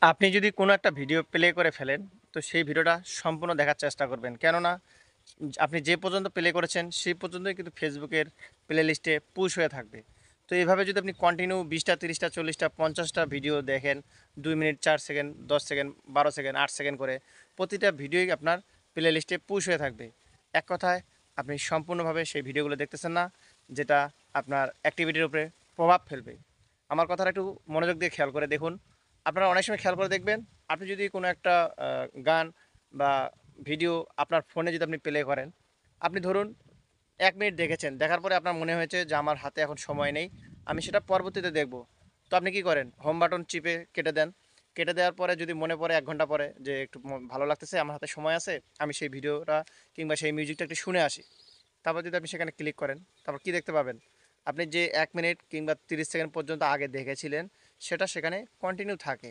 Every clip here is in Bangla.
আপনি যদি কোনো একটা ভিডিও প্লে করে ফেলেন, তো সেই ভিডিওটা সম্পূর্ণ দেখার চেষ্টা করবেন। কেননা আপনি যে পর্যন্ত প্লে করেছেন, সেই পর্যন্তই কিন্তু ফেসবুকের প্লে লিস্টে পুশ হয়ে থাকবে। তো এভাবে যদি আপনি কন্টিনিউ ২০টা, ৩০টা, ৪০টা, ৫০টা ভিডিও দেখেন, ২ minute ৪ second, ১০ second, ১২ second, ৮ second করে, প্রতিটা ভিডিওই আপনার প্লে লিস্টে পুশ হয়ে থাকবে। এক কথায় আপনি সম্পূর্ণভাবে সেই ভিডিওগুলো দেখতেছেন না, যেটা আপনার অ্যাক্টিভিটির উপরে প্রভাব ফেলবে। আমার কথাটা একটু মনোযোগ দিয়ে খেয়াল করে দেখুন। আপনারা অনেক সময় খেয়াল করে দেখবেন, আপনি যদি কোনো একটা গান বা ভিডিও আপনার ফোনে যদি আপনি প্লে করেন, আপনি ধরুন ১ মিনিট দেখেছেন। দেখার পরে আপনার মনে হয়েছে যে আমার হাতে এখন সময় নেই, আমি সেটা পরবর্তীতে দেখব। তো আপনি কি করেন? হোম বাটন চিপে কেটে দেন। কেটে দেওয়ার পরে যদি মনে পড়ে ১ ঘন্টা পরে যে একটু ভালো লাগতেছে, আমার হাতে সময় আছে, আমি সেই ভিডিওটা কিংবা সেই মিউজিকটা একটু শুনে আসি। তারপর যদি আপনি সেখানে ক্লিক করেন, তারপর কি দেখতে পাবেন? আপনি যে ১ মিনিট কিংবা ৩০ সেকেন্ড পর্যন্ত আগে দেখেছিলেন, সেটা সেখানে কন্টিনিউ থাকে।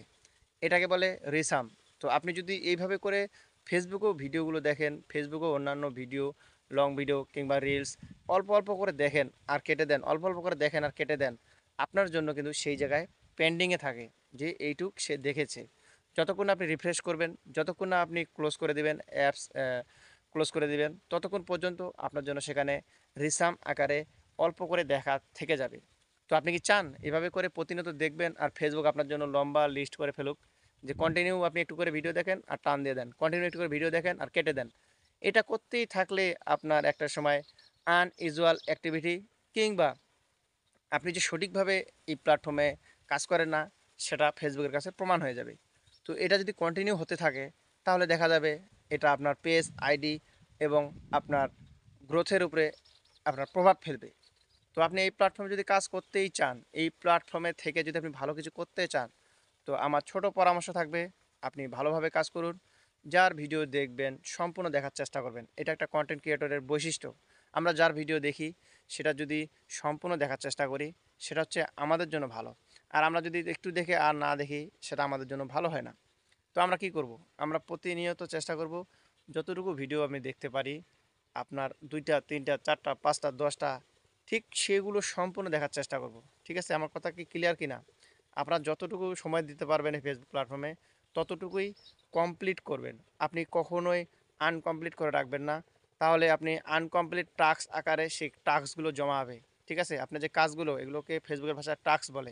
এটাকে বলে রিসাম। তো আপনি যদি এইভাবে করে ফেসবুকেও ভিডিওগুলো দেখেন, ফেসবুকেও অন্যান্য ভিডিও, লং ভিডিও কিংবা রিলস অল্প অল্প করে দেখেন আর কেটে দেন, অল্প অল্প করে দেখেন আর কেটে দেন, আপনার জন্য কিন্তু সেই জায়গায় পেন্ডিংয়ে থাকে যে এইটুক সে দেখেছে। যতক্ষণ না আপনি রিফ্রেশ করবেন, যতক্ষণ না আপনি ক্লোজ করে দিবেন অ্যাপস, ক্লোজ করে দিবেন, ততক্ষণ পর্যন্ত আপনার জন্য সেখানে রিসাম আকারে অল্প করে দেখা থেকে যাবে। তো আপনি কি চান এভাবে করে প্রতিনিয়ত দেখবেন আর ফেসবুক আপনার জন্য লম্বা লিস্ট করে ফেলুক, যে কন্টিনিউ আপনি একটু করে ভিডিও দেখেন আর টান দিয়ে দেন, কন্টিনিউ একটু করে ভিডিও দেখেন আর কেটে দেন? এটা করতেই থাকলে আপনার একটা সময় আনইউজুয়াল অ্যাক্টিভিটি কিংবা আপনি যে সঠিকভাবে এই প্ল্যাটফর্মে কাজ করেন না, সেটা ফেসবুকের কাছে প্রমাণ হয়ে যাবে। তো এটা যদি কন্টিনিউ হতে থাকে, তাহলে দেখা যাবে এটা আপনার পেজ, আইডি এবং আপনার গ্রোথের উপরে আপনার প্রভাব ফেলবে। তো আপনি এই প্ল্যাটফর্মে যদি কাজ করতেই চান, এই প্ল্যাটফর্মে থেকে যদি আপনি ভালো কিছু করতে চান, তো আমার ছোট পরামর্শ থাকবে, আপনি ভালোভাবে কাজ করুন। যার ভিডিও দেখবেন সম্পূর্ণ দেখার চেষ্টা করবেন। এটা একটা কন্টেন্ট ক্রিয়েটরের বৈশিষ্ট্য। আমরা যার ভিডিও দেখি সেটা যদি সম্পূর্ণ দেখার চেষ্টা করি, সেটা হচ্ছে আমাদের জন্য ভালো। আর আমরা যদি একটু দেখে আর না দেখি, সেটা আমাদের জন্য ভালো হয় না। তো আমরা কি করব? আমরা প্রতিনিয়ত চেষ্টা করব যতটুকু ভিডিও আমি দেখতে পারি, আপনার ২টা, ৩টা, ৪টা, ৫টা, ১০টা, ঠিক সেগুলো সম্পূর্ণ দেখার চেষ্টা করব। ঠিক আছে? আমার কথা কি ক্লিয়ার কিনা? আপনারা যতটুকু সময় দিতে পারবেন এই ফেসবুক প্ল্যাটফর্মে, ততটুকুই কমপ্লিট করবেন। আপনি কখনোই আনকমপ্লিট করে রাখবেন না। তাহলে আপনি আনকমপ্লিট টাস্ক আকারে সেই টাস্কগুলো জমা হবে। ঠিক আছে? আপনার যে কাজগুলো, এগুলোকে ফেসবুকের ভাষায় টাস্ক বলে।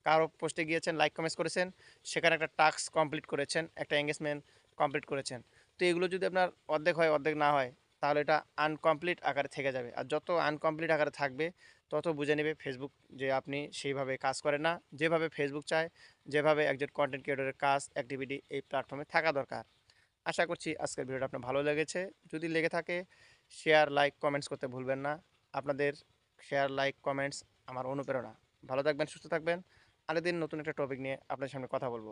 কারো পোস্টে গিয়েছেন, লাইক কমেন্টস করেছেন, সেখানে একটা টাস্ক কমপ্লিট করেছেন, একটা এঙ্গেজমেন্ট কমপ্লিট করেছেন। তো এগুলো যদি আপনার অর্ধেক হয়, অর্ধেক না হয়, তাহলে এটা আনকমপ্লিট আকারে থেকে যাবে। আর যত আনকমপ্লিট আকারে থাকবে, তত বুঝে নেবে ফেসবুক যে আপনি সেইভাবে কাজ করেন না, যেভাবে ফেসবুক চায়, যেভাবে একজন কন্টেন্ট ক্রিয়েটরের কাজ, অ্যাক্টিভিটি এই প্ল্যাটফর্মে থাকা দরকার। আশা করছি আজকের ভিডিওটা আপনার ভালো লেগেছে। যদি লেগে থাকে, শেয়ার, লাইক, কমেন্টস করতে ভুলবেন না। আপনাদের শেয়ার, লাইক, কমেন্টস আমার অনুপ্রেরণা। ভালো থাকবেন, সুস্থ থাকবেন। আরেকদিন নতুন একটা টপিক নিয়ে আপনার সামনে কথা বলবো।